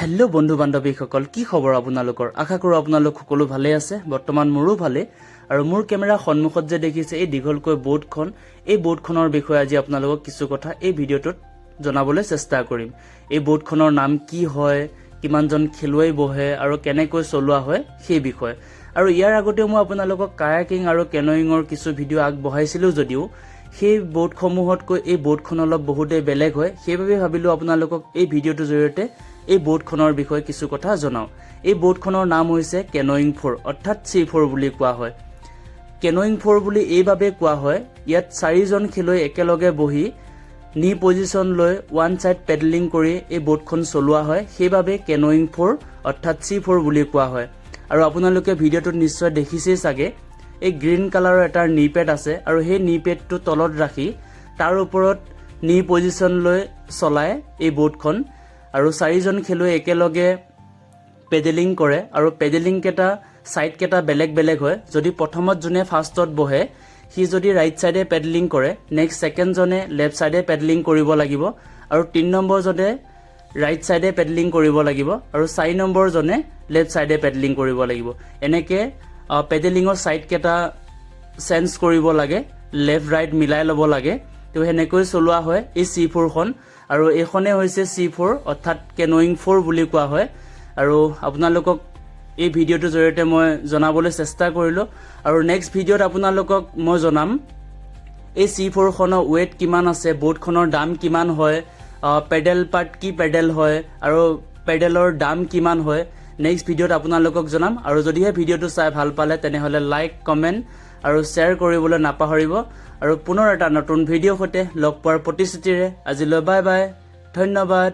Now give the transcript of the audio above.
Hello' বন্ধু বান্ধৱীসকল, কি খবৰ আপোনালোকৰ? আশা কৰোঁ আপোনালোক সকলো ভালে আছে। বৰ্তমান মোৰো ভালে। আৰু মোৰ কেমেৰা সন্মুখত যে দেখিছে এই দীঘলকৈ বোৰ্ডখন, এই বোৰ্ডখনৰ বিষয়ে আজি আপোনালোকক কিছু কথা এই ভিডিঅ'টোত জনাবলৈ চেষ্টা কৰিম। এই বোৰ্ডখনৰ নাম কি হয়, কিমানজন খেলুৱৈ বহে আৰু কেনেকৈ চলোৱা হয় সেই বিষয়ে। আৰু ইয়াৰ আগতেও মই আপোনালোকক কায়াকিং আৰু কেনয়িঙৰ কিছু ভিডিঅ' আগবঢ়াইছিলোঁ যদিও সেই বোৰ্ডসমূহতকৈ এই বোৰ্ডখন অলপ বহুতেই বেলেগ হয়। সেইবাবে ভাবিলোঁ আপোনালোকক এই ভিডিঅ'টোৰ জৰিয়তে এই বোৰ্ডখনৰ বিষয়ে কিছু কথা জনাওঁ। এই বোৰ্ডখনৰ নাম হৈছে কেনয়িং 4 অৰ্থাৎ C4 বুলি কোৱা হয়। কেনয়িং 4 বুলি এইবাবে কোৱা হয়, ইয়াত 4জন খেলুৱৈ একেলগে বহি নি পজিশ্যন লৈ ওৱান ছাইড পেডেলিং কৰি এই বোৰ্ডখন চলোৱা হয়। সেইবাবে কেনয়িং 4 অৰ্থাৎ C4 বুলি কোৱা হয়। আৰু আপোনালোকে ভিডিঅ'টোত নিশ্চয় দেখিছেই চাগে, এই গ্ৰীণ কালাৰৰ এটা নি পেড আছে আৰু সেই নি পেডটো তলত ৰাখি তাৰ ওপৰত নি পজিশ্যন লৈ চলায় এই বোৰ্ডখন। আৰু 4জন খেলুৱৈ একেলগে পেডেলিং কৰে আৰু পেডেলিং কেইটা ছাইড কেইটা বেলেগ বেলেগ হয়। যদি প্ৰথমত যোনে ফাৰ্ষ্টত বহে সি যদি ৰাইট ছাইডে পেডেলিং কৰে, নেক্সট ছেকেণ্ডজনে লেফ্ট ছাইডে পেডেলিং কৰিব লাগিব আৰু 3 নম্বৰজনে ৰাইট ছাইডে পেডেলিং কৰিব লাগিব আৰু 4 নম্বৰজনে লেফ্ট ছাইডে পেডেলিং কৰিব লাগিব। এনেকৈ পেডেলিঙৰ ছাইড কেইটা চেঞ্জ কৰিব লাগে, লেফ্ট ৰাইট মিলাই ল'ব লাগে। তো সেনেকৈ চলোৱা হয় এই C4খন। আৰু এইখনে হৈছে C4 অৰ্থাৎ কেনয়িং 4 বুলি কোৱা হয়। আৰু আপোনালোকক এই ভিডিঅ'টোৰ জৰিয়তে মই জনাবলৈ চেষ্টা কৰিলোঁ। আৰু নেক্সট ভিডিঅ'ত আপোনালোকক মই জনাম এই C4খনৰ ৱেইট কিমান আছে, বোৰ্ডখনৰ দাম কিমান হয়, পেডেল পাৰ্ট কি পেডেল হয় আৰু পেডেলৰ দাম কিমান হয়। নেক্সট ভিডিঅ'ত আপোনালোকক জনাম। আৰু যদিহে ভিডিঅ'টো চাই ভাল পালে তেনেহ'লে লাইক, কমেণ্ট আৰু শ্বেয়াৰ কৰিবলৈ নাপাহৰিব। আৰু পুনৰ এটা নতুন ভিডিঅ'ৰ সৈতে লগ পোৱাৰ প্ৰতিশ্ৰুতিৰে আজিলৈ বাই বাই, ধন্যবাদ।